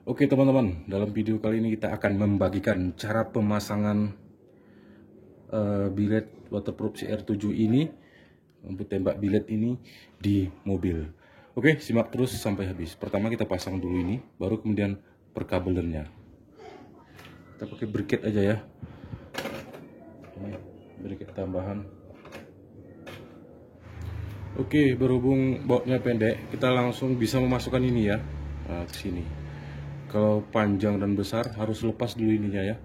Oke teman-teman, dalam video kali ini kita akan membagikan cara pemasangan bilet waterproof CR7 ini, untuk tembak bilet ini di mobil. Oke, simak terus sampai habis. Pertama kita pasang dulu ini, baru kemudian perkabelannya. Kita pakai briket aja ya. Ini briket tambahan. Oke, berhubung bautnya pendek, kita langsung bisa memasukkan ini ya, ke sini. Kalau panjang dan besar harus lepas dulu ininya ya.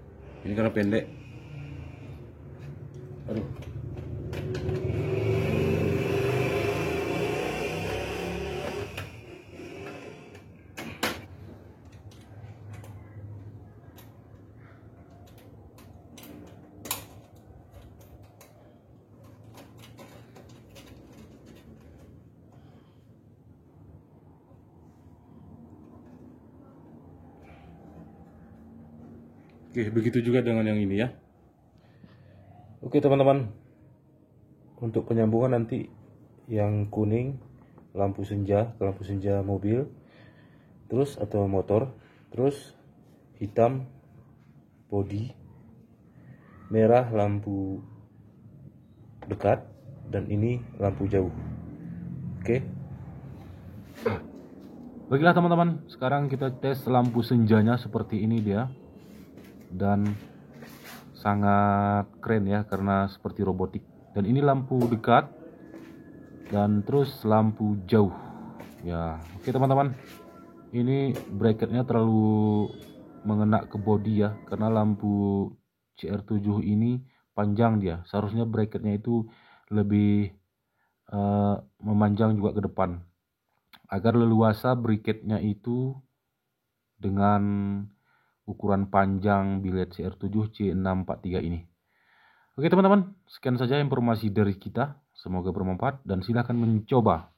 Ini karena pendek. Aduh. Oke, begitu juga dengan yang ini ya. Oke teman-teman, untuk penyambungan nanti yang kuning lampu senja mobil, terus atau motor, terus hitam bodi, merah lampu dekat, dan ini lampu jauh. Oke. Baiklah teman-teman, sekarang kita tes lampu senjanya. Seperti ini dia, dan sangat keren ya karena seperti robotik. Dan ini lampu dekat dan terus lampu jauh ya. Oke teman-teman, ini bracketnya terlalu mengena ke bodi ya, karena lampu CR7 ini panjang dia. Seharusnya bracketnya itu lebih memanjang juga ke depan agar leluasa bracketnya itu dengan ukuran panjang bilet CR7 C643 ini. Oke teman-teman, sekian saja informasi dari kita. Semoga bermanfaat dan silahkan mencoba.